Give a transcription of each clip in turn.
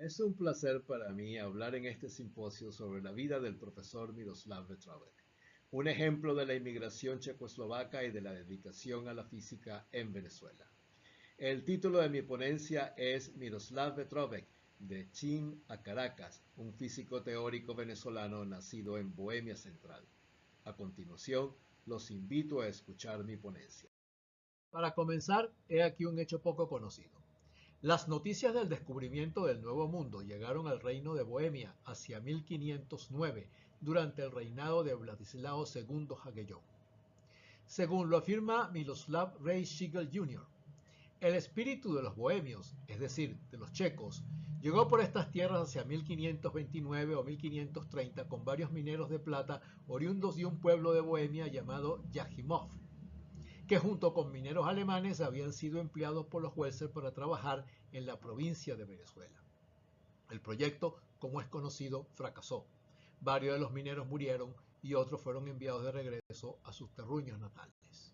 Es un placer para mí hablar en este simposio sobre la vida del profesor Miroslav Vetrovec, un ejemplo de la inmigración checoslovaca y de la dedicación a la física en Venezuela. El título de mi ponencia es Miroslav Vetrovec, de Chin a Caracas, un físico teórico venezolano nacido en Bohemia Central. A continuación, los invito a escuchar mi ponencia. Para comenzar, he aquí un hecho poco conocido. Las noticias del descubrimiento del Nuevo Mundo llegaron al reino de Bohemia hacia 1509, durante el reinado de Vladislao II Jagellón. Según lo afirma Miroslav Reichigel Jr., el espíritu de los bohemios, es decir, de los checos, llegó por estas tierras hacia 1529 o 1530 con varios mineros de plata oriundos de un pueblo de Bohemia llamado Yajimov, que junto con mineros alemanes habían sido empleados por los Welser para trabajar en la provincia de Venezuela. El proyecto, como es conocido, fracasó. Varios de los mineros murieron y otros fueron enviados de regreso a sus terruños natales.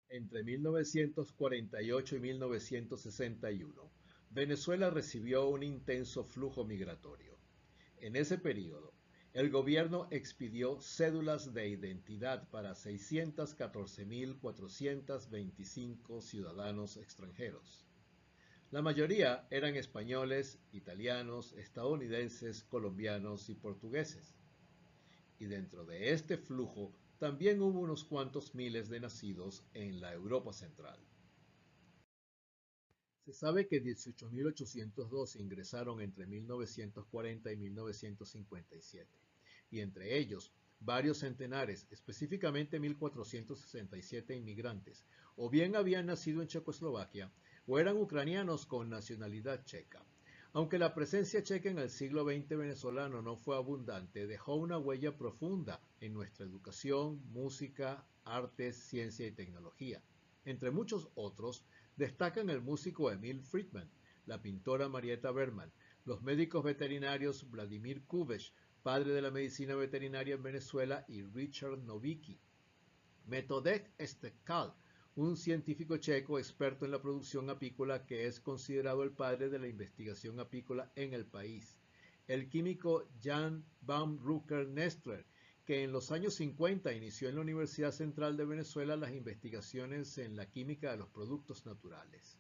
Entre 1948 y 1961, Venezuela recibió un intenso flujo migratorio. En ese periodo, el gobierno expidió cédulas de identidad para 614.425 ciudadanos extranjeros. La mayoría eran españoles, italianos, estadounidenses, colombianos y portugueses. Y dentro de este flujo también hubo unos cuantos miles de nacidos en la Europa Central. Se sabe que 18.802 ingresaron entre 1940 y 1957, y entre ellos varios centenares, específicamente 1.467 inmigrantes, o bien habían nacido en Checoslovaquia o eran ucranianos con nacionalidad checa. Aunque la presencia checa en el siglo XX venezolano no fue abundante, dejó una huella profunda en nuestra educación, música, artes, ciencia y tecnología. Entre muchos otros, destacan el músico Emil Friedman, la pintora Marieta Berman, los médicos veterinarios Vladimir Kubech, padre de la medicina veterinaria en Venezuela, y Richard Nowicki. Metodek Stekal, un científico checo experto en la producción apícola que es considerado el padre de la investigación apícola en el país. El químico Jan van Rucker-Nestler, que en los años 50 inició en la Universidad Central de Venezuela las investigaciones en la química de los productos naturales.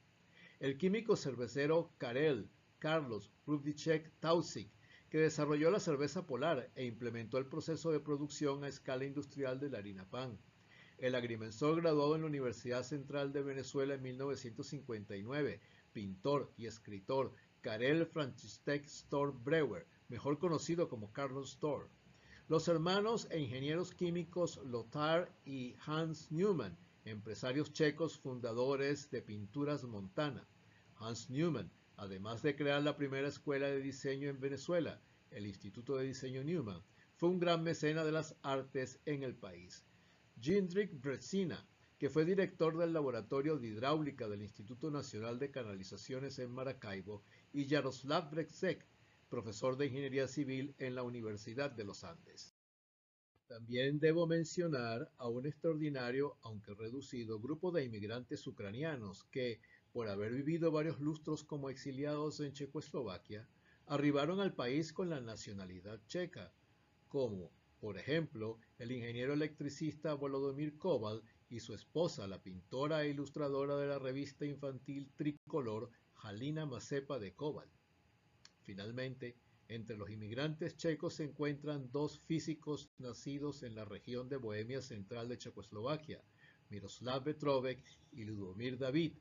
El químico cervecero Karel Carlos Rubčík Tausig, que desarrolló la cerveza polar e implementó el proceso de producción a escala industrial de la harina pan. El agrimensor graduado en la Universidad Central de Venezuela en 1959, pintor y escritor Karel František Storr Breuer, mejor conocido como Carlos Storr. Los hermanos e ingenieros químicos Lothar y Hans Neumann, empresarios checos fundadores de Pinturas Montana. Hans Neumann, además de crear la primera escuela de diseño en Venezuela, el Instituto de Diseño Neumann, fue un gran mecena de las artes en el país. Jindřich Březina, que fue director del Laboratorio de Hidráulica del Instituto Nacional de Canalizaciones en Maracaibo, y Jaroslav Breček, profesor de Ingeniería Civil en la Universidad de los Andes. También debo mencionar a un extraordinario, aunque reducido, grupo de inmigrantes ucranianos que, por haber vivido varios lustros como exiliados en Checoslovaquia, arribaron al país con la nacionalidad checa, como, por ejemplo, el ingeniero electricista Volodymyr Koval y su esposa, la pintora e ilustradora de la revista infantil Tricolor, Halina Mazepa de Koval. Finalmente, entre los inmigrantes checos se encuentran dos físicos nacidos en la región de Bohemia Central de Checoslovaquia, Miroslav Vetrovec y Ludomir David.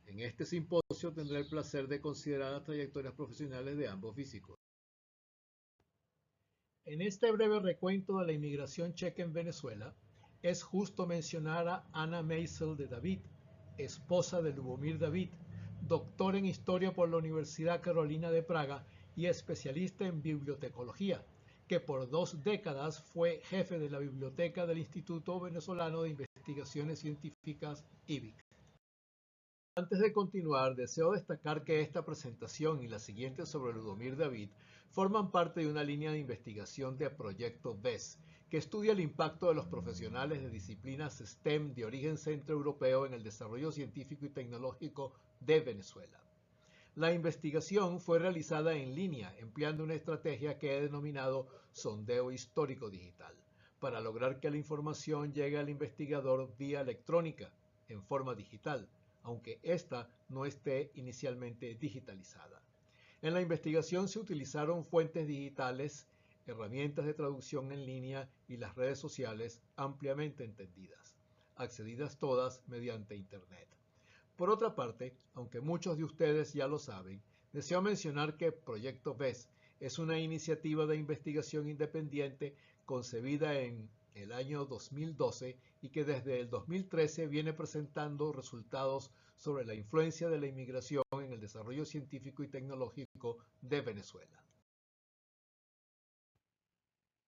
En este simposio tendré el placer de considerar las trayectorias profesionales de ambos físicos. En este breve recuento de la inmigración checa en Venezuela, es justo mencionar a Anna Meisel de David, esposa de Lubomir David, doctor en Historia por la Universidad Carolina de Praga y especialista en bibliotecología, que por 2 décadas fue jefe de la biblioteca del Instituto Venezolano de Investigaciones Científicas, IBIC. Antes de continuar, deseo destacar que esta presentación y la siguiente sobre Ludomir David forman parte de una línea de investigación de Proyecto VES, que estudia el impacto de los profesionales de disciplinas STEM de origen centroeuropeo en el desarrollo científico y tecnológico de Venezuela. La investigación fue realizada en línea, empleando una estrategia que he denominado sondeo histórico digital, para lograr que la información llegue al investigador vía electrónica, en forma digital, aunque ésta no esté inicialmente digitalizada. En la investigación se utilizaron fuentes digitales, herramientas de traducción en línea y las redes sociales ampliamente entendidas, accedidas todas mediante Internet. Por otra parte, aunque muchos de ustedes ya lo saben, deseo mencionar que Proyecto VES es una iniciativa de investigación independiente concebida en el año 2012 y que desde el 2013 viene presentando resultados sobre la influencia de la inmigración en el desarrollo científico y tecnológico de Venezuela.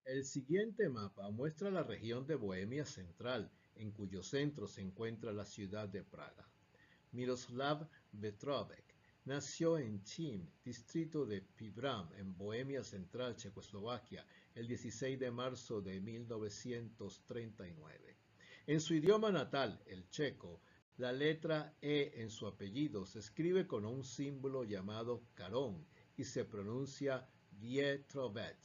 El siguiente mapa muestra la región de Bohemia Central, en cuyo centro se encuentra la ciudad de Praga. Miroslav Petrovec nació en Chim, distrito de Pibram, en Bohemia Central, Checoslovaquia, el 16 de marzo de 1939. En su idioma natal, el checo, la letra E en su apellido se escribe con un símbolo llamado carón y se pronuncia Pietrovec.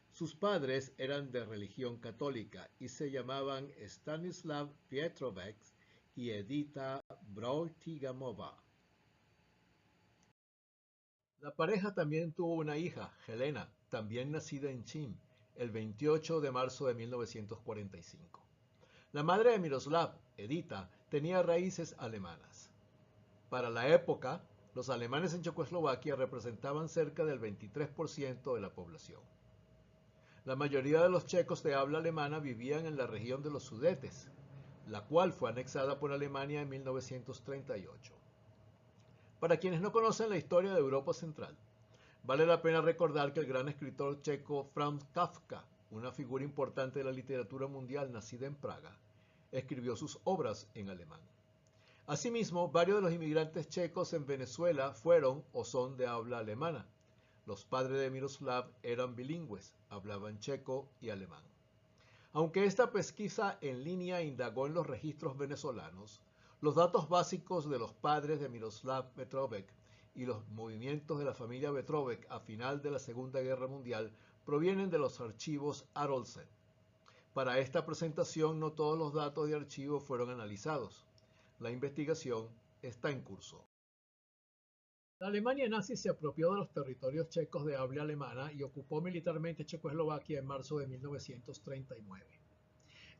Sus padres eran de religión católica y se llamaban Stanislav Pietrovec y Edita Brautigam-ova. La pareja también tuvo una hija, Helena, también nacida en Chim, el 28 de marzo de 1945. La madre de Miroslav, Edita, tenía raíces alemanas. Para la época, los alemanes en Checoslovaquia representaban cerca del 23% de la población. La mayoría de los checos de habla alemana vivían en la región de los Sudetes, la cual fue anexada por Alemania en 1938. Para quienes no conocen la historia de Europa Central, vale la pena recordar que el gran escritor checo Franz Kafka, una figura importante de la literatura mundial nacida en Praga, escribió sus obras en alemán. Asimismo, varios de los inmigrantes checos en Venezuela fueron o son de habla alemana. Los padres de Miroslav eran bilingües, hablaban checo y alemán. Aunque esta pesquisa en línea indagó en los registros venezolanos, los datos básicos de los padres de Miroslav Petrovec y los movimientos de la familia Petrovec a final de la Segunda Guerra Mundial provienen de los archivos Arolsen. Para esta presentación no todos los datos de archivo fueron analizados. La investigación está en curso. La Alemania nazi se apropió de los territorios checos de habla alemana y ocupó militarmente Checoslovaquia en marzo de 1939.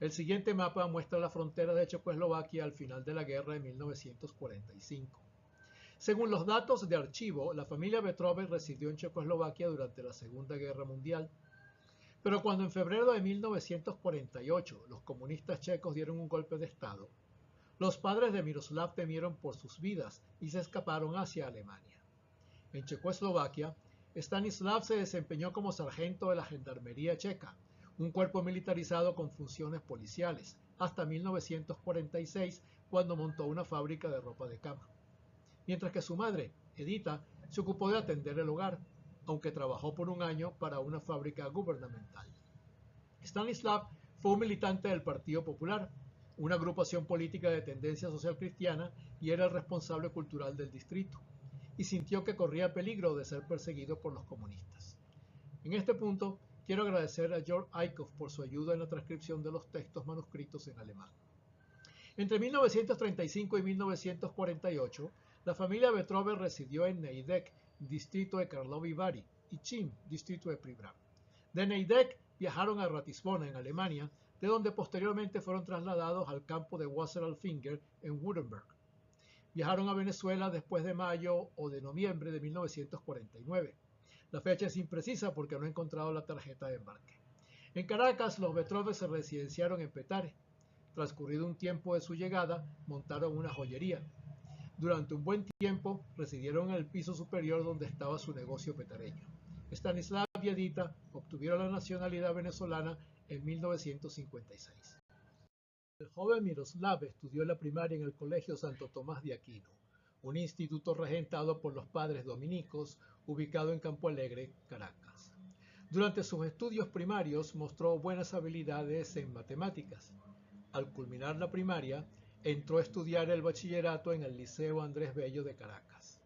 El siguiente mapa muestra la frontera de Checoslovaquia al final de la guerra de 1945. Según los datos de archivo, la familia Petrovec residió en Checoslovaquia durante la Segunda Guerra Mundial. Pero cuando en febrero de 1948 los comunistas checos dieron un golpe de Estado, los padres de Miroslav temieron por sus vidas y se escaparon hacia Alemania. En Checoslovaquia, Stanislav se desempeñó como sargento de la Gendarmería Checa, un cuerpo militarizado con funciones policiales, hasta 1946, cuando montó una fábrica de ropa de cama. Mientras que su madre, Edita, se ocupó de atender el hogar, aunque trabajó por un año para una fábrica gubernamental. Stanislav fue un militante del Partido Popular, una agrupación política de tendencia social cristiana, y era el responsable cultural del distrito, y sintió que corría peligro de ser perseguido por los comunistas. En este punto, quiero agradecer a Georg Eickhoff por su ayuda en la transcripción de los textos manuscritos en alemán. Entre 1935 y 1948, la familia Petrovec residió en Neidek, distrito de Karlovy Vary, y Chim, distrito de Pribram. De Neidek viajaron a Ratisbona, en Alemania, de donde posteriormente fueron trasladados al campo de Wasseralfinger en Württemberg. Viajaron a Venezuela después de mayo o de noviembre de 1949. La fecha es imprecisa porque no he encontrado la tarjeta de embarque. En Caracas, los Petrovec se residenciaron en Petare. Transcurrido un tiempo de su llegada, montaron una joyería. Durante un buen tiempo, residieron en el piso superior donde estaba su negocio petareño. Stanislav y Edita obtuvieron la nacionalidad venezolana en 1956. El joven Miroslav estudió la primaria en el Colegio Santo Tomás de Aquino, un instituto regentado por los padres dominicos, ubicado en Campo Alegre, Caracas. Durante sus estudios primarios mostró buenas habilidades en matemáticas. Al culminar la primaria, entró a estudiar el bachillerato en el Liceo Andrés Bello de Caracas.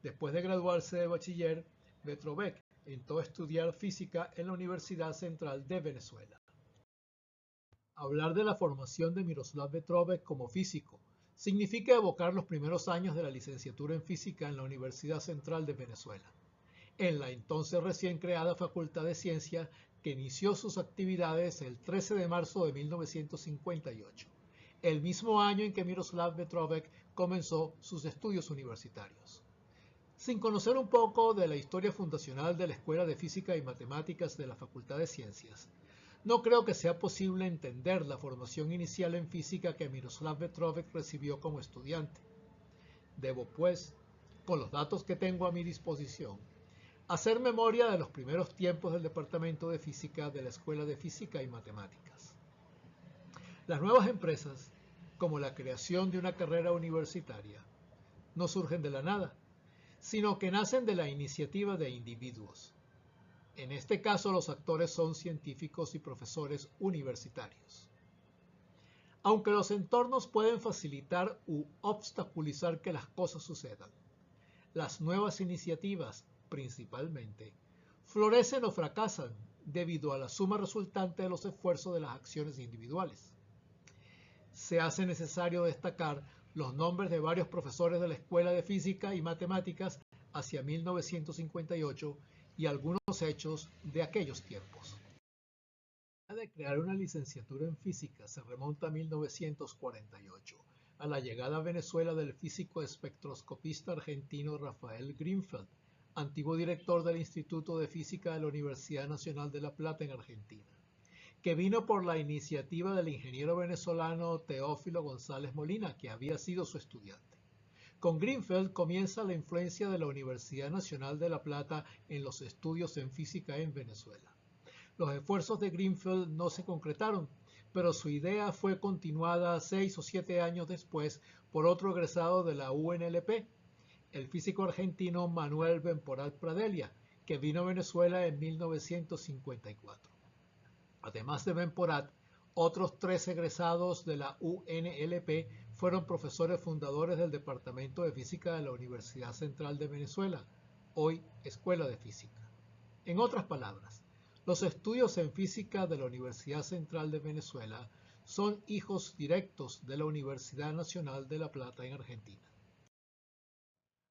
Después de graduarse de bachiller, Vetrovec entró a estudiar física en la Universidad Central de Venezuela. Hablar de la formación de Miroslav Vetrovec como físico significa evocar los primeros años de la licenciatura en física en la Universidad Central de Venezuela, en la entonces recién creada Facultad de Ciencias que inició sus actividades el 13 de marzo de 1958, el mismo año en que Miroslav Vetrovec comenzó sus estudios universitarios. Sin conocer un poco de la historia fundacional de la Escuela de Física y Matemáticas de la Facultad de Ciencias, no creo que sea posible entender la formación inicial en física que Miroslav Vetrovec recibió como estudiante. Debo, pues, con los datos que tengo a mi disposición, hacer memoria de los primeros tiempos del Departamento de Física de la Escuela de Física y Matemáticas. Las nuevas empresas, como la creación de una carrera universitaria, no surgen de la nada, sino que nacen de la iniciativa de individuos. En este caso, los actores son científicos y profesores universitarios. Aunque los entornos pueden facilitar u obstaculizar que las cosas sucedan, las nuevas iniciativas, principalmente, florecen o fracasan debido a la suma resultante de los esfuerzos de las acciones individuales. Se hace necesario destacar los nombres de varios profesores de la Escuela de Física y Matemáticas hacia 1958 y algunos hechos de aquellos tiempos. La idea de crear una licenciatura en física se remonta a 1948, a la llegada a Venezuela del físico espectroscopista argentino Rafael Greenfeld, antiguo director del Instituto de Física de la Universidad Nacional de La Plata en Argentina, que vino por la iniciativa del ingeniero venezolano Teófilo González Molina, que había sido su estudiante. Con Greenfeld comienza la influencia de la Universidad Nacional de La Plata en los estudios en física en Venezuela. Los esfuerzos de Greenfeld no se concretaron, pero su idea fue continuada 6 o 7 años después por otro egresado de la UNLP, el físico argentino Manuel Benporat Pradelia, que vino a Venezuela en 1954. Además de Benporat, otros 3 egresados de la UNLP fueron profesores fundadores del Departamento de Física de la Universidad Central de Venezuela, hoy Escuela de Física. En otras palabras, los estudios en física de la Universidad Central de Venezuela son hijos directos de la Universidad Nacional de La Plata en Argentina.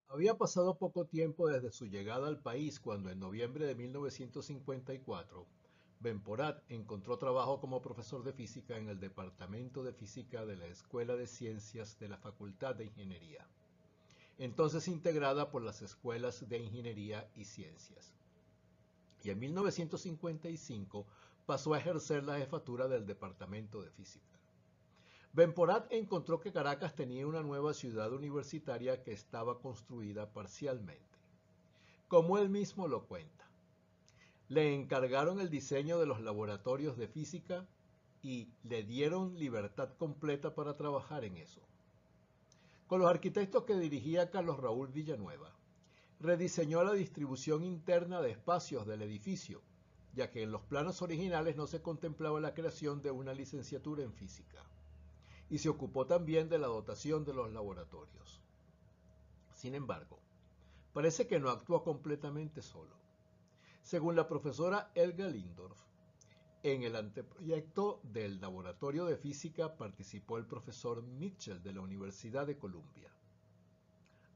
Había pasado poco tiempo desde su llegada al país cuando en noviembre de 1954, Benporat encontró trabajo como profesor de física en el Departamento de Física de la Escuela de Ciencias de la Facultad de Ingeniería, entonces integrada por las Escuelas de Ingeniería y Ciencias. Y en 1955 pasó a ejercer la jefatura del Departamento de Física. Benporat encontró que Caracas tenía una nueva ciudad universitaria que estaba construida parcialmente. Como él mismo lo cuenta, le encargaron el diseño de los laboratorios de física y le dieron libertad completa para trabajar en eso. Con los arquitectos que dirigía Carlos Raúl Villanueva, rediseñó la distribución interna de espacios del edificio, ya que en los planos originales no se contemplaba la creación de una licenciatura en física, y se ocupó también de la dotación de los laboratorios. Sin embargo, parece que no actuó completamente solo. Según la profesora Elga Lindorf, en el anteproyecto del laboratorio de física participó el profesor Mitchell de la Universidad de Columbia.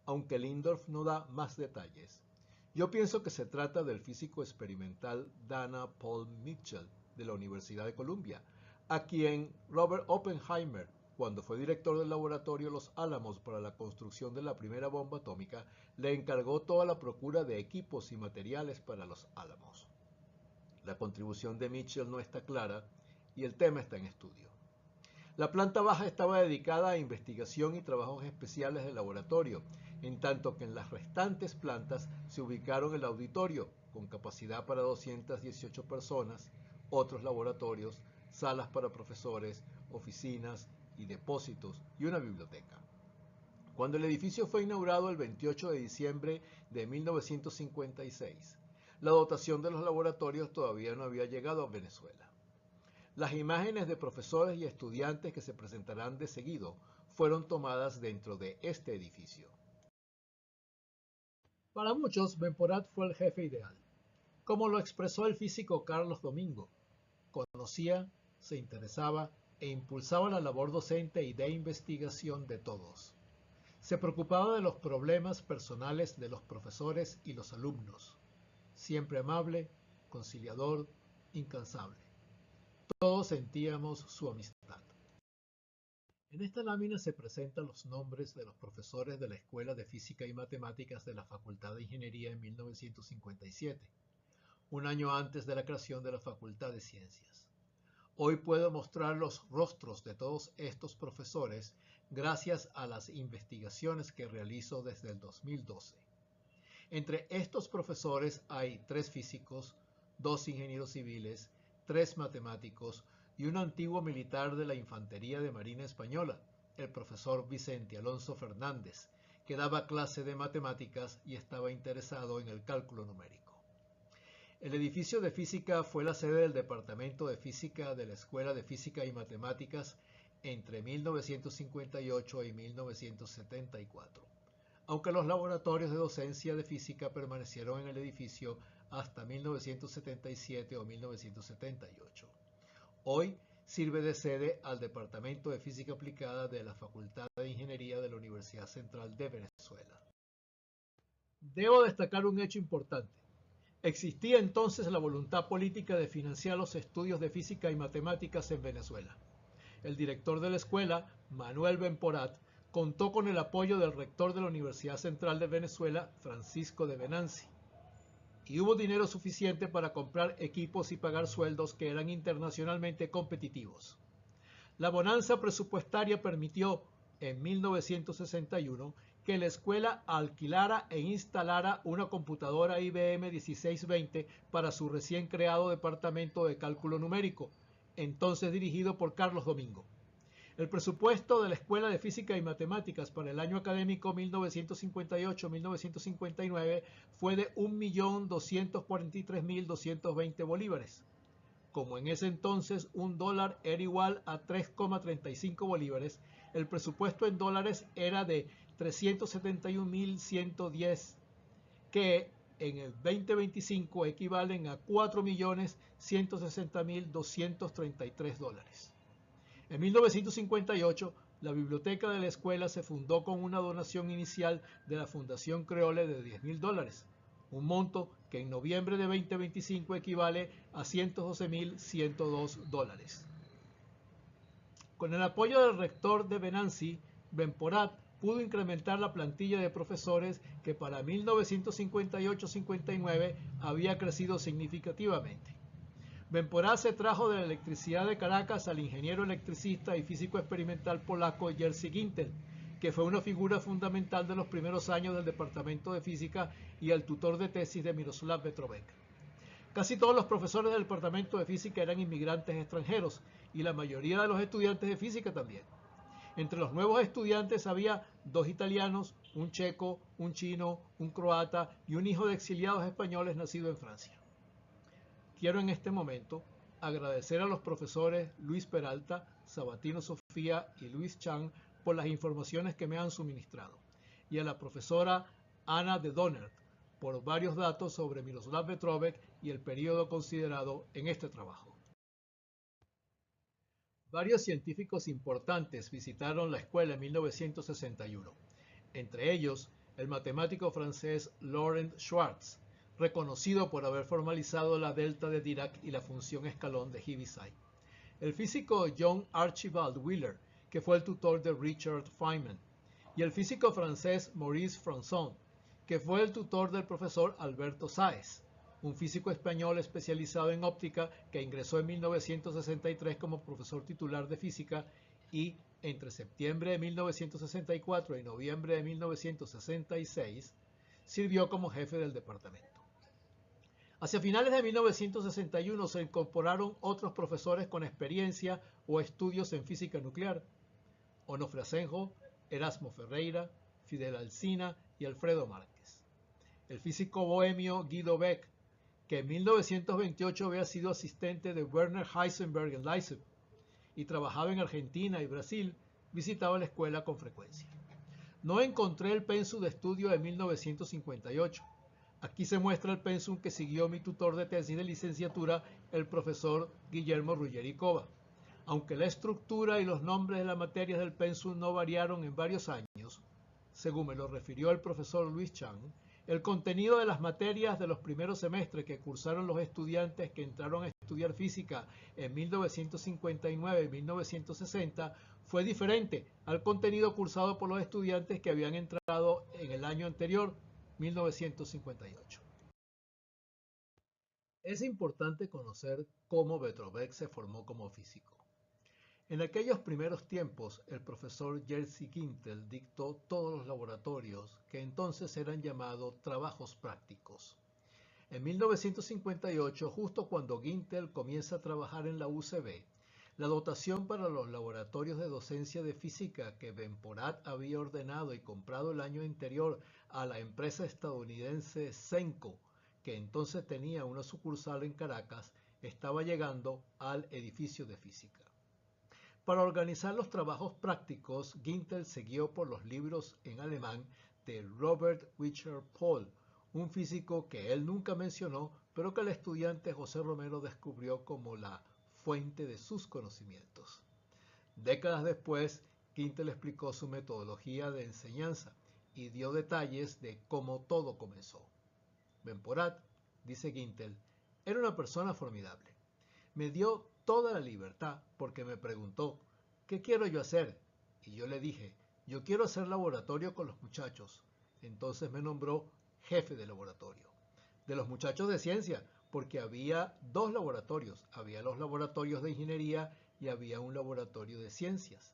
Aunque Lindorf no da más detalles, yo pienso que se trata del físico experimental Dana Paul Mitchell de la Universidad de Columbia, a quien Robert Oppenheimer, cuando fue director del laboratorio Los Álamos para la construcción de la primera bomba atómica, le encargó toda la procura de equipos y materiales para Los Álamos. La contribución de Mitchell no está clara y el tema está en estudio. La planta baja estaba dedicada a investigación y trabajos especiales de laboratorio, en tanto que en las restantes plantas se ubicaron el auditorio, con capacidad para 218 personas, otros laboratorios, salas para profesores, oficinas y depósitos y una biblioteca. Cuando el edificio fue inaugurado el 28 de diciembre de 1956, la dotación de los laboratorios todavía no había llegado a Venezuela. Las imágenes de profesores y estudiantes que se presentarán de seguido fueron tomadas dentro de este edificio. Para muchos, Benporat fue el jefe ideal. Como lo expresó el físico Carlos Domingo, conocía, se interesaba e impulsaba la labor docente y de investigación de todos. Se preocupaba de los problemas personales de los profesores y los alumnos. Siempre amable, conciliador, incansable. Todos sentíamos su amistad. En esta lámina se presentan los nombres de los profesores de la Escuela de Física y Matemáticas de la Facultad de Ingeniería en 1957, un año antes de la creación de la Facultad de Ciencias. Hoy puedo mostrar los rostros de todos estos profesores gracias a las investigaciones que realizo desde el 2012. Entre estos profesores hay 3 físicos, 2 ingenieros civiles, 3 matemáticos y un antiguo militar de la Infantería de Marina Española, el profesor Vicente Alonso Fernández, que daba clase de matemáticas y estaba interesado en el cálculo numérico. El edificio de física fue la sede del Departamento de Física de la Escuela de Física y Matemáticas entre 1958 y 1974, aunque los laboratorios de docencia de física permanecieron en el edificio hasta 1977 o 1978. Hoy sirve de sede al Departamento de Física Aplicada de la Facultad de Ingeniería de la Universidad Central de Venezuela. Debo destacar un hecho importante. Existía entonces la voluntad política de financiar los estudios de física y matemáticas en Venezuela. El director de la escuela, Manuel Benporat, contó con el apoyo del rector de la Universidad Central de Venezuela, Francisco de Venanci, y hubo dinero suficiente para comprar equipos y pagar sueldos que eran internacionalmente competitivos. La bonanza presupuestaria permitió, en 1961, que la escuela alquilara e instalara una computadora IBM 1620 para su recién creado Departamento de Cálculo Numérico, entonces dirigido por Carlos Domingo. El presupuesto de la Escuela de Física y Matemáticas para el año académico 1958-1959 fue de 1.243.220 bolívares. Como en ese entonces un dólar era igual a 3,35 bolívares, el presupuesto en dólares era de 371.110, que en el 2025 equivalen a 4.160.233 dólares. En 1958, la biblioteca de la escuela se fundó con una donación inicial de la Fundación Creole de $10.000, un monto que en noviembre de 2025 equivale a 112.102 dólares. Con el apoyo del rector de Venanci, Benporat pudo incrementar la plantilla de profesores que para 1958-59 había crecido significativamente. Benporat se trajo de la electricidad de Caracas al ingeniero electricista y físico experimental polaco Jerzy Gintel, que fue una figura fundamental de los primeros años del Departamento de Física y el tutor de tesis de Miroslav Petrovec. Casi todos los profesores del Departamento de Física eran inmigrantes extranjeros y la mayoría de los estudiantes de física también. Entre los nuevos estudiantes había 2 italianos, un checo, un chino, un croata y un hijo de exiliados españoles nacido en Francia. Quiero en este momento agradecer a los profesores Luis Peralta, Sabatino Sofía y Luis Chang por las informaciones que me han suministrado, y a la profesora Ana de Donert por varios datos sobre Miroslav Petrovec y el periodo considerado en este trabajo. Varios científicos importantes visitaron la escuela en 1961, entre ellos el matemático francés Laurent Schwartz, reconocido por haber formalizado la delta de Dirac y la función escalón de Heaviside, el físico John Archibald Wheeler, que fue el tutor de Richard Feynman, y el físico francés Maurice Franson, que fue el tutor del profesor Alberto Sáez, un físico español especializado en óptica que ingresó en 1963 como profesor titular de física y entre septiembre de 1964 y noviembre de 1966 sirvió como jefe del departamento. Hacia finales de 1961 se incorporaron otros profesores con experiencia o estudios en física nuclear: Onofre Asenjo, Erasmo Ferreira, Fidel Alsina y Alfredo Márquez. El físico bohemio Guido Beck, que en 1928 había sido asistente de Werner Heisenberg en Leipzig y trabajaba en Argentina y Brasil, visitaba la escuela con frecuencia. No encontré el pensum de estudio de 1958, Aquí se muestra el pensum que siguió mi tutor de tesis de licenciatura, el profesor Guillermo Ruggeri Cova. Aunque la estructura y los nombres de las materias del pensum no variaron en varios años, según me lo refirió el profesor Luis Chang, el contenido de las materias de los primeros semestres que cursaron los estudiantes que entraron a estudiar física en 1959 y 1960 fue diferente al contenido cursado por los estudiantes que habían entrado en el año anterior, 1958. Es importante conocer cómo Vetrovec se formó como físico. En aquellos primeros tiempos, el profesor Jerzy Gintel dictó todos los laboratorios, que entonces eran llamados trabajos prácticos. En 1958, justo cuando Gintel comienza a trabajar en la UCB, la dotación para los laboratorios de docencia de física que Benporat había ordenado y comprado el año anterior a la empresa estadounidense Senco, que entonces tenía una sucursal en Caracas, estaba llegando al edificio de física. Para organizar los trabajos prácticos, Gintel se guió por los libros en alemán de Robert Wiener Pohl, un físico que él nunca mencionó, pero que el estudiante José Romero descubrió como la fuente de sus conocimientos. Décadas después, Gintel explicó su metodología de enseñanza y dio detalles de cómo todo comenzó. Benporat, dice Gintel, era una persona formidable. Me dio toda la libertad porque me preguntó, ¿qué quiero yo hacer? Y yo le dije, yo quiero hacer laboratorio con los muchachos. Entonces me nombró jefe de laboratorio. De los muchachos de ciencia, porque había dos laboratorios. Había los laboratorios de ingeniería y había un laboratorio de ciencias.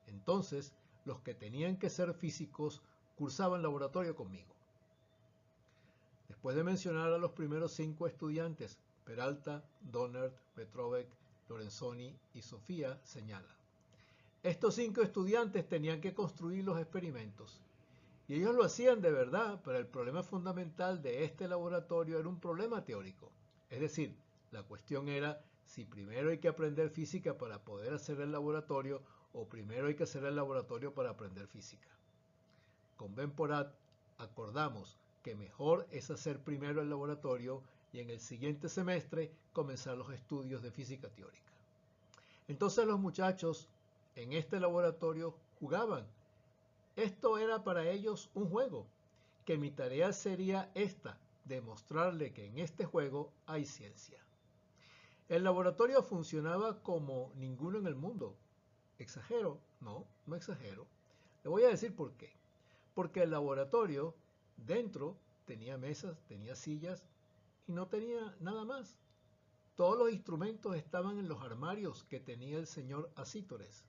Entonces, los que tenían que ser físicos cursaban laboratorio conmigo. Después de mencionar a los primeros 5 estudiantes, Peralta, Donert, Vetrovec, Lorenzoni y Sofía, señala: estos 5 estudiantes tenían que construir los experimentos. Y ellos lo hacían de verdad, pero el problema fundamental de este laboratorio era un problema teórico. Es decir, la cuestión era si primero hay que aprender física para poder hacer el laboratorio o primero hay que hacer el laboratorio para aprender física. Con Benporat acordamos que mejor es hacer primero el laboratorio y en el siguiente semestre comenzar los estudios de física teórica. Entonces los muchachos en este laboratorio jugaban. Esto era para ellos un juego, que mi tarea sería esta, demostrarle que en este juego hay ciencia. El laboratorio funcionaba como ninguno en el mundo. ¿Exagero? No, no exagero. Le voy a decir por qué. Porque el laboratorio dentro tenía mesas, tenía sillas y no tenía nada más. Todos los instrumentos estaban en los armarios que tenía el señor Acítores.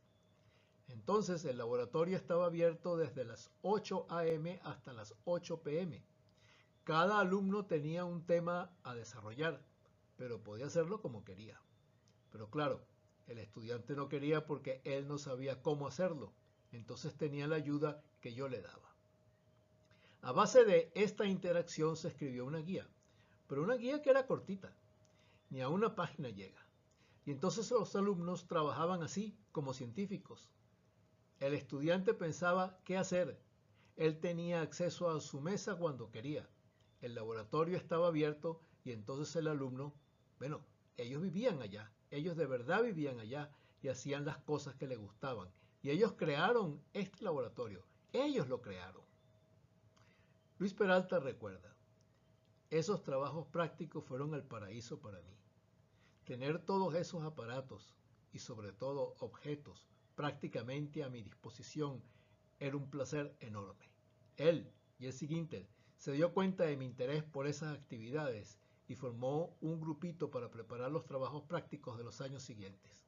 Entonces el laboratorio estaba abierto desde las 8 a.m. hasta las 8 p.m. Cada alumno tenía un tema a desarrollar, pero podía hacerlo como quería. Pero claro, el estudiante no quería porque él no sabía cómo hacerlo, entonces tenía la ayuda que yo le daba. A base de esta interacción se escribió una guía, pero una guía que era cortita, ni a una página llega. Y entonces los alumnos trabajaban así, como científicos. El estudiante pensaba qué hacer. Él tenía acceso a su mesa cuando quería. El laboratorio estaba abierto y entonces el alumno, bueno, ellos vivían allá, ellos de verdad vivían allá y hacían las cosas que les gustaban. Y ellos crearon este laboratorio, ellos lo crearon. Luis Peralta recuerda, esos trabajos prácticos fueron el paraíso para mí. Tener todos esos aparatos y sobre todo objetos prácticamente a mi disposición era un placer enorme. Él, Jerzy Gintel, se dio cuenta de mi interés por esas actividades y formó un grupito para preparar los trabajos prácticos de los años siguientes.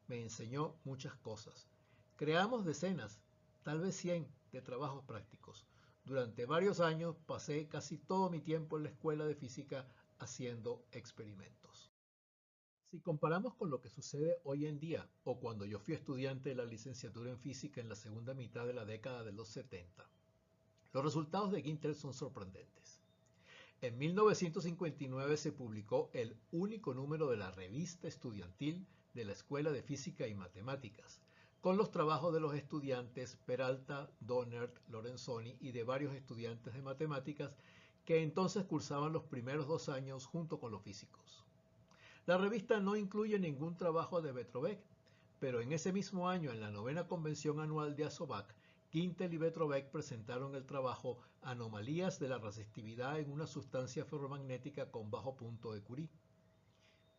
Me enseñó muchas cosas. Creamos decenas, tal vez 100, de trabajos prácticos. Durante varios años pasé casi todo mi tiempo en la escuela de física haciendo experimentos. Si comparamos con lo que sucede hoy en día o cuando yo fui estudiante de la licenciatura en física en la segunda mitad de la década de los 70, los resultados de Gintel son sorprendentes. En 1959 se publicó el único número de la revista estudiantil de la Escuela de Física y Matemáticas, con los trabajos de los estudiantes Peralta, Donert, Lorenzoni y de varios estudiantes de matemáticas que entonces cursaban los primeros 2 años junto con los físicos. La revista no incluye ningún trabajo de Vetrovec, pero en ese mismo año, en la 9ª convención anual de ASOVAC, Quintel y Vetrovec presentaron el trabajo Anomalías de la resistividad en una sustancia ferromagnética con bajo punto de Curie.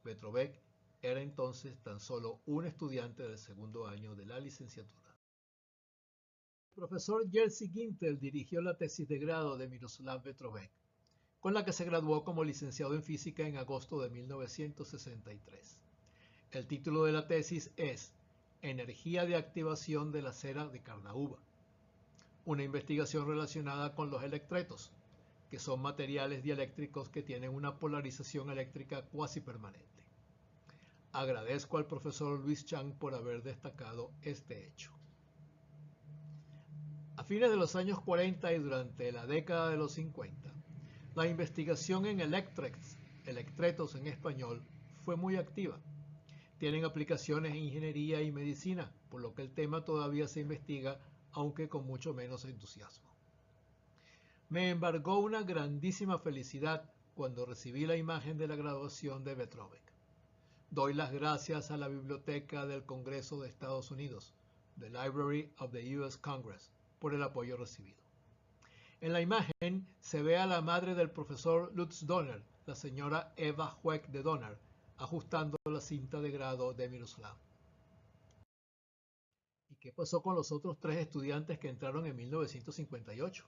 Vetrovec era entonces tan solo un estudiante del segundo año de la licenciatura. El profesor Jerzy Quintel dirigió la tesis de grado de Miroslav Vetrovec, con la que se graduó como licenciado en física en agosto de 1963. El título de la tesis es Energía de activación de la cera de carnauba, una investigación relacionada con los electretos, que son materiales dieléctricos que tienen una polarización eléctrica cuasi permanente. Agradezco al profesor Luis Chang por haber destacado este hecho. A fines de los años 40 y durante la década de los 50, la investigación en electretos en español, fue muy activa. Tienen aplicaciones en ingeniería y medicina, por lo que el tema todavía se investiga, aunque con mucho menos entusiasmo. Me embargó una grandísima felicidad cuando recibí la imagen de la graduación de Vetrovec. Doy las gracias a la Biblioteca del Congreso de Estados Unidos, The Library of the U.S. Congress, por el apoyo recibido. En la imagen se ve a la madre del profesor Lutz Donner, la señora Eva Hueck de Donner, ajustando la cinta de grado de Miroslav. ¿Y qué pasó con los otros 3 estudiantes que entraron en 1958?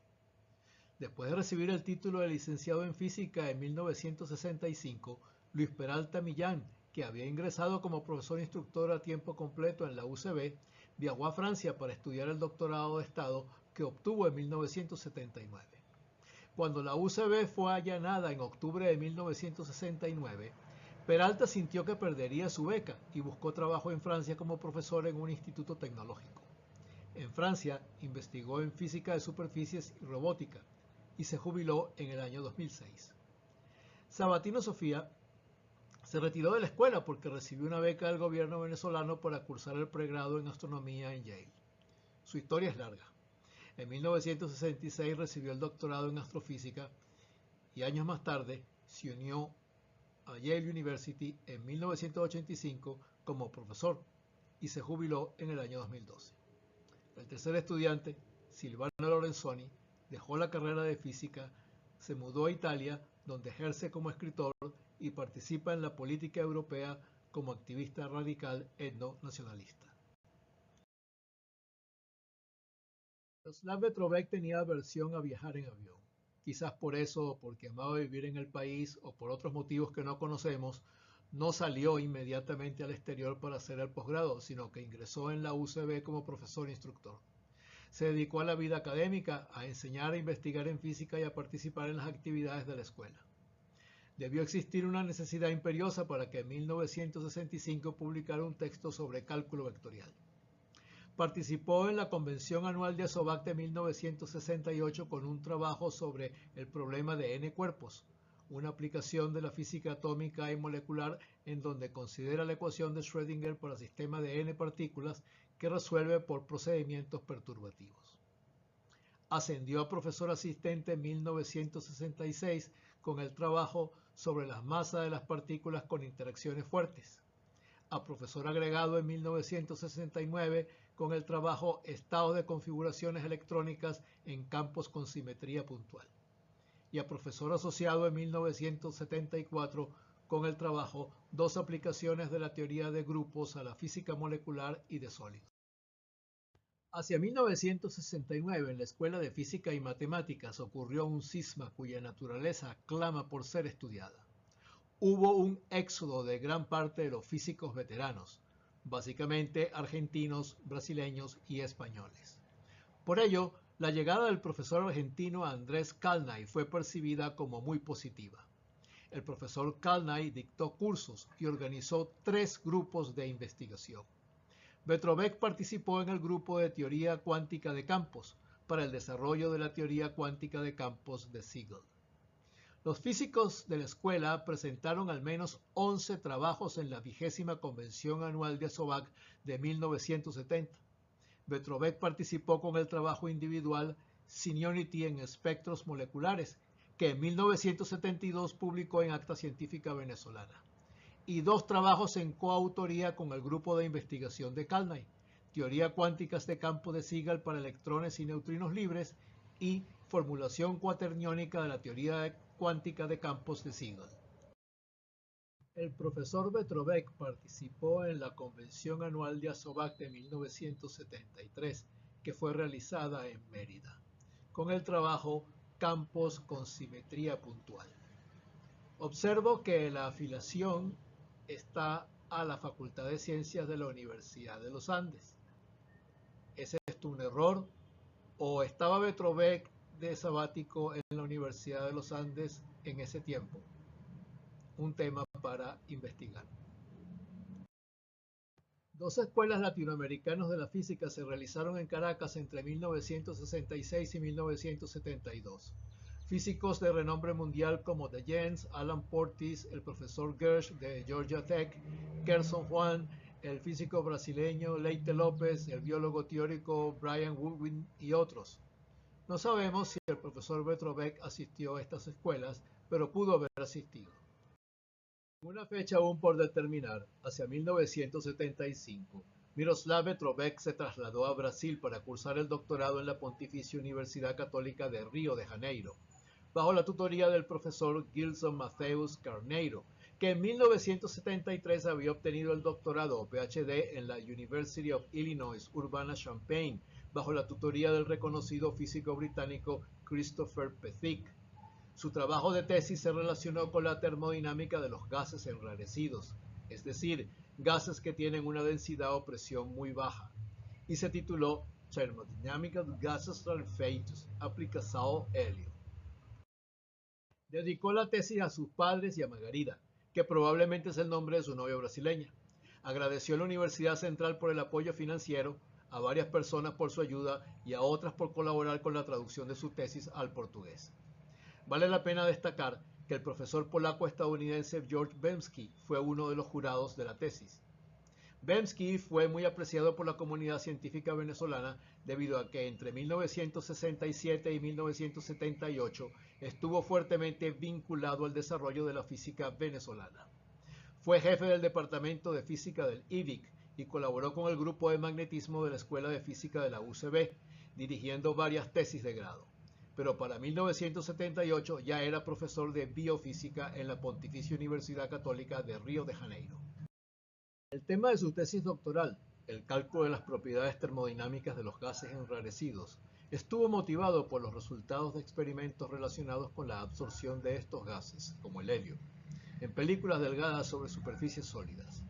Después de recibir el título de licenciado en física en 1965, Luis Peralta Millán, que había ingresado como profesor instructor a tiempo completo en la UCB, viajó a Francia para estudiar el doctorado de Estado que obtuvo en 1979. Cuando la UCB fue allanada en octubre de 1969, Peralta sintió que perdería su beca y buscó trabajo en Francia como profesor en un instituto tecnológico. En Francia investigó en física de superficies y robótica y se jubiló en el año 2006. Sabatino Sofía se retiró de la escuela porque recibió una beca del gobierno venezolano para cursar el pregrado en astronomía en Yale. Su historia es larga. En 1966 recibió el doctorado en astrofísica y años más tarde se unió a Yale University en 1985 como profesor y se jubiló en el año 2012. El tercer estudiante, Silvano Lorenzoni, dejó la carrera de física, se mudó a Italia, donde ejerce como escritor y participa en la política europea como activista radical etno-nacionalista. Miroslav Vetrovec tenía aversión a viajar en avión. Quizás por eso, porque amaba vivir en el país o por otros motivos que no conocemos, no salió inmediatamente al exterior para hacer el posgrado, sino que ingresó en la UCB como profesor instructor. Se dedicó a la vida académica, a enseñar, a investigar en física y a participar en las actividades de la escuela. Debió existir una necesidad imperiosa para que en 1965 publicara un texto sobre cálculo vectorial. Participó en la Convención Anual de ASOVAC de 1968 con un trabajo sobre el problema de n cuerpos, una aplicación de la física atómica y molecular en donde considera la ecuación de Schrödinger para sistemas de n partículas que resuelve por procedimientos perturbativos. Ascendió a profesor asistente en 1966 con el trabajo sobre las masas de las partículas con interacciones fuertes. A profesor agregado en 1969 con el trabajo Estados de configuraciones electrónicas en campos con simetría puntual. Y a profesor asociado en 1974 con el trabajo Dos aplicaciones de la teoría de grupos a la física molecular y de sólidos. Hacia 1969, en la Escuela de Física y Matemáticas ocurrió un cisma cuya naturaleza clama por ser estudiada. Hubo un éxodo de gran parte de los físicos veteranos, básicamente argentinos, brasileños y españoles. Por ello, la llegada del profesor argentino Andrés Kalnay fue percibida como muy positiva. El profesor Kalnay dictó cursos y organizó 3 grupos de investigación. Vetrovec participó en el grupo de teoría cuántica de campos para el desarrollo de la teoría cuántica de campos de Siegel. Los físicos de la escuela presentaron al menos 11 trabajos en la 20ª Convención Anual de ASOVAC de 1970. Vetrovec participó con el trabajo individual Seniority en espectros moleculares, que en 1972 publicó en Acta Científica Venezolana, y 2 trabajos en coautoría con el grupo de investigación de Kalnight, Teoría cuánticas de campo de Siegel para electrones y neutrinos libres y Formulación cuaterniónica de la teoría cuántica de campos de Siegel. El profesor Vetrovec participó en la Convención Anual de ASOVAC de 1973, que fue realizada en Mérida, con el trabajo Campos con simetría puntual. Observo que la afiliación está a la Facultad de Ciencias de la Universidad de los Andes. ¿Es esto un error? ¿O estaba Vetrovec de sabático en la Universidad de los Andes en ese tiempo? Un tema para investigar. 2 escuelas latinoamericanas de la física se realizaron en Caracas entre 1966 y 1972. Físicos de renombre mundial como de Jens, Alan Portis, el profesor Gersh de Georgia Tech, Gerson Juan, el físico brasileño Leite López, el biólogo teórico Brian Woodwin y otros. No sabemos si el profesor Vetrovec asistió a estas escuelas, pero pudo haber asistido. En una fecha aún por determinar, hacia 1975, Miroslav Vetrovec se trasladó a Brasil para cursar el doctorado en la Pontificia Universidad Católica de Río de Janeiro, bajo la tutoría del profesor Gilson Mateus Carneiro, que en 1973 había obtenido el doctorado o PhD en la University of Illinois Urbana-Champaign, bajo la tutoría del reconocido físico británico Christopher Pethick. Su trabajo de tesis se relacionó con la termodinámica de los gases enrarecidos, es decir, gases que tienen una densidad o presión muy baja, y se tituló Thermodynamic of Gases Rarefetos, Aplicação Hélio. Dedicó la tesis a sus padres y a Margarida, que probablemente es el nombre de su novia brasileña. Agradeció a la Universidad Central por el apoyo financiero, a varias personas por su ayuda y a otras por colaborar con la traducción de su tesis al portugués. Vale la pena destacar que el profesor polaco-estadounidense George Bemski fue uno de los jurados de la tesis. Bemski fue muy apreciado por la comunidad científica venezolana debido a que entre 1967 y 1978 estuvo fuertemente vinculado al desarrollo de la física venezolana. Fue jefe del Departamento de Física del IVIC y colaboró con el grupo de magnetismo de la Escuela de Física de la UCB, dirigiendo varias tesis de grado. Pero para 1978 ya era profesor de biofísica en la Pontificia Universidad Católica de Río de Janeiro. El tema de su tesis doctoral, el cálculo de las propiedades termodinámicas de los gases enrarecidos, estuvo motivado por los resultados de experimentos relacionados con la absorción de estos gases, como el helio, en películas delgadas sobre superficies sólidas.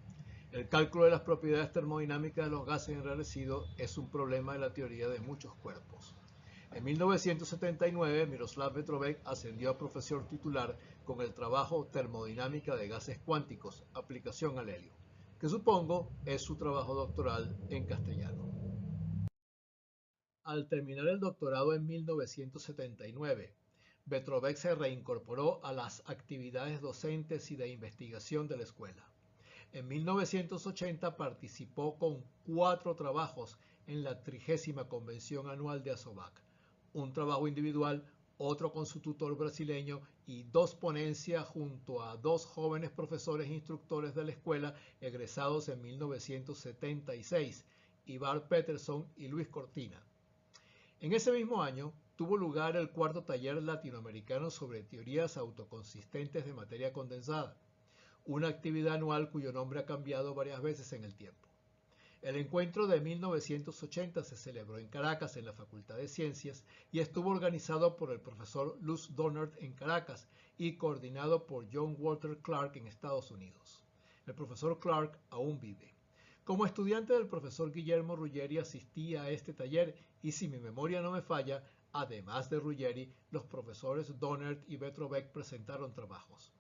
El cálculo de las propiedades termodinámicas de los gases enrarecidos es un problema de la teoría de muchos cuerpos. En 1979, Miroslav Vetrovec ascendió a profesor titular con el trabajo Termodinámica de gases cuánticos, aplicación al helio, que supongo es su trabajo doctoral en castellano. Al terminar el doctorado en 1979, Vetrovec se reincorporó a las actividades docentes y de investigación de la escuela. En 1980 participó con 4 trabajos en la 30ª Convención Anual de ASOVAC, un trabajo individual, otro con su tutor brasileño y 2 ponencias junto a 2 jóvenes profesores e instructores de la escuela egresados en 1976, Ivar Peterson y Luis Cortina. En ese mismo año tuvo lugar el 4º taller latinoamericano sobre teorías autoconsistentes de materia condensada, una actividad anual cuyo nombre ha cambiado varias veces en el tiempo. El encuentro de 1980 se celebró en Caracas, en la Facultad de Ciencias, y estuvo organizado por el profesor Luz Donert en Caracas y coordinado por John Walter Clark en Estados Unidos. El profesor Clark aún vive. Como estudiante del profesor Guillermo Ruggeri asistí a este taller y, si mi memoria no me falla, además de Ruggeri, los profesores Donert y Vetrovec presentaron trabajos.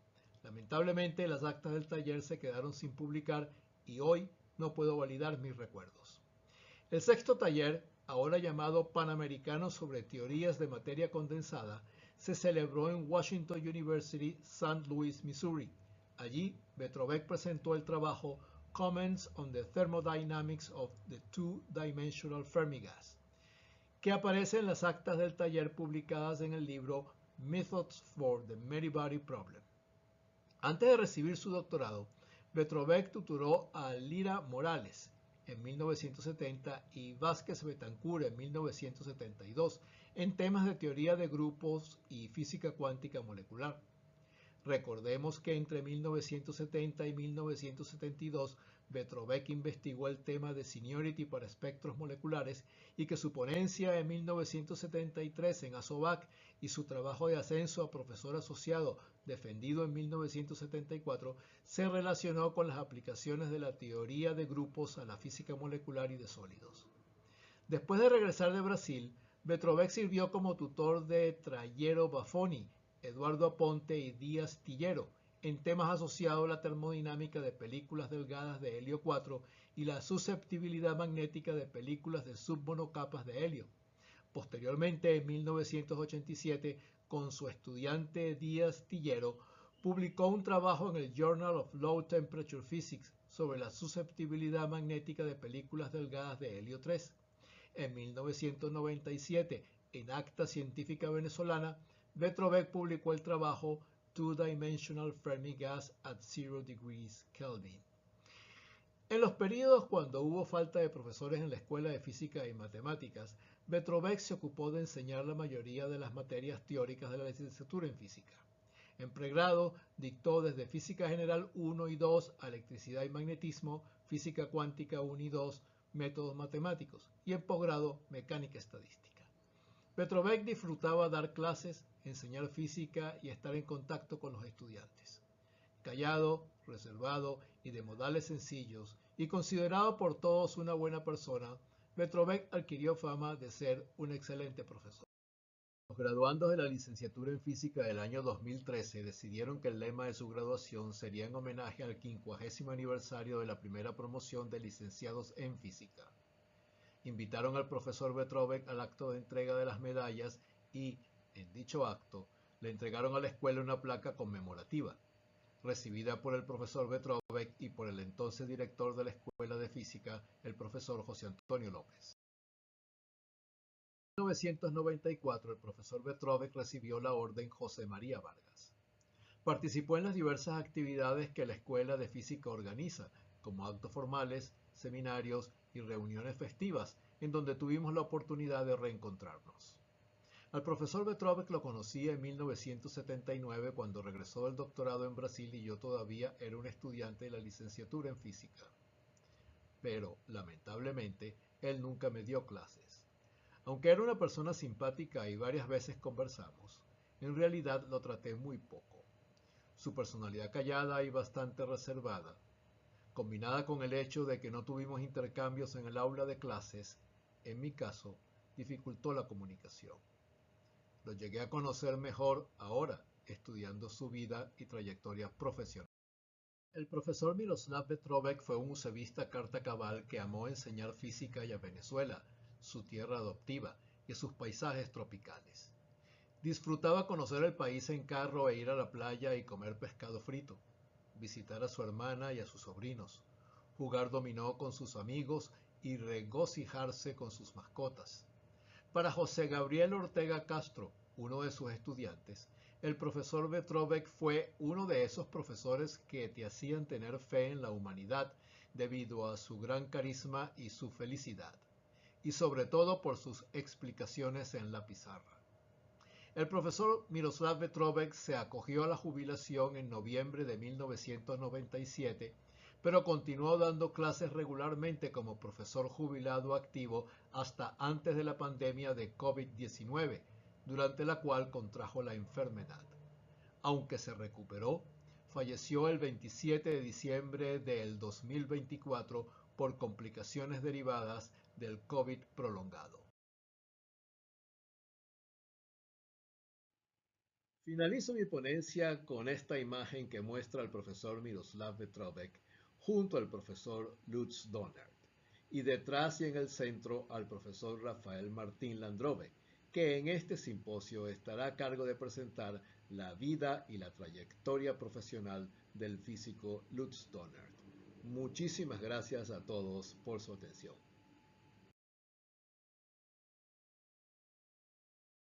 Lamentablemente, las actas del taller se quedaron sin publicar y hoy no puedo validar mis recuerdos. El 6º taller, ahora llamado Panamericano sobre Teorías de Materia Condensada, se celebró en Washington University, St. Louis, Missouri. Allí, Vetrovec presentó el trabajo Comments on the Thermodynamics of the Two-Dimensional Fermi Gas, que aparece en las actas del taller publicadas en el libro Methods for the Many-Body Problem. Antes de recibir su doctorado, Vetrovec tutoró a Lira Morales en 1970 y Vázquez Betancourt en 1972 en temas de teoría de grupos y física cuántica molecular. Recordemos que entre 1970 y 1972 Vetrovec investigó el tema de seniority para espectros moleculares y que su ponencia en 1973 en ASOVAC y su trabajo de ascenso a profesor asociado defendido en 1974 se relacionó con las aplicaciones de la teoría de grupos a la física molecular y de sólidos. Después de regresar de Brasil, Vetrovec sirvió como tutor de Trayero Baffoni, Eduardo Aponte y Díaz Tillero en temas asociados a la termodinámica de películas delgadas de helio 4 y la susceptibilidad magnética de películas de submonocapas de helio. Posteriormente, en 1987, con su estudiante Díaz Tillero, publicó un trabajo en el Journal of Low Temperature Physics sobre la susceptibilidad magnética de películas delgadas de helio 3. En 1997, en Acta Científica Venezolana, Vetrovec publicó el trabajo Two-Dimensional Fermi Gas at 0 degrees Kelvin. En los periodos cuando hubo falta de profesores en la Escuela de Física y Matemáticas, Vetrovec se ocupó de enseñar la mayoría de las materias teóricas de la licenciatura en física. En pregrado dictó desde Física General 1 y 2 a Electricidad y Magnetismo, Física Cuántica 1 y 2, Métodos Matemáticos, y en posgrado Mecánica Estadística. Vetrovec disfrutaba dar clases, enseñar física y estar en contacto con los estudiantes. Callado, reservado y de modales sencillos, y considerado por todos una buena persona, Vetrovec adquirió fama de ser un excelente profesor. Los graduandos de la licenciatura en física del año 2013 decidieron que el lema de su graduación sería en homenaje al 50º aniversario de la primera promoción de licenciados en física. Invitaron al profesor Vetrovec al acto de entrega de las medallas y, en dicho acto, le entregaron a la escuela una placa conmemorativa, recibida por el profesor Vetrovec y por el entonces director de la Escuela de Física, el profesor José Antonio López. En 1994, el profesor Vetrovec recibió la Orden José María Vargas. Participó en las diversas actividades que la Escuela de Física organiza, como actos formales, seminarios y reuniones festivas, en donde tuvimos la oportunidad de reencontrarnos. Al profesor Vetrovec lo conocí en 1979 cuando regresó del doctorado en Brasil y yo todavía era un estudiante de la licenciatura en física. Pero, lamentablemente, él nunca me dio clases. Aunque era una persona simpática y varias veces conversamos, en realidad lo traté muy poco. Su personalidad callada y bastante reservada, combinada con el hecho de que no tuvimos intercambios en el aula de clases, en mi caso, dificultó la comunicación. Lo llegué a conocer mejor ahora, estudiando su vida y trayectoria profesional. El profesor Miroslav Vetrovec fue un usevista carta cabal que amó enseñar física y a Venezuela, su tierra adoptiva, y sus paisajes tropicales. Disfrutaba conocer el país en carro e ir a la playa y comer pescado frito, visitar a su hermana y a sus sobrinos, jugar dominó con sus amigos y regocijarse con sus mascotas. Para José Gabriel Ortega Castro, uno de sus estudiantes, el profesor Vetrovec fue uno de esos profesores que te hacían tener fe en la humanidad debido a su gran carisma y su felicidad, y sobre todo por sus explicaciones en la pizarra. El profesor Miroslav Vetrovec se acogió a la jubilación en noviembre de 1997, pero continuó dando clases regularmente como profesor jubilado activo hasta antes de la pandemia de COVID-19, durante la cual contrajo la enfermedad. Aunque se recuperó, falleció el 27 de diciembre del 2024 por complicaciones derivadas del COVID prolongado. Finalizo mi ponencia con esta imagen que muestra al profesor Miroslav Vetrovec junto al profesor Lutz Dohnert y detrás y en el centro al profesor Rafael Martín Landrove, que en este simposio estará a cargo de presentar la vida y la trayectoria profesional del físico Lutz Dohnert. Muchísimas gracias a todos por su atención.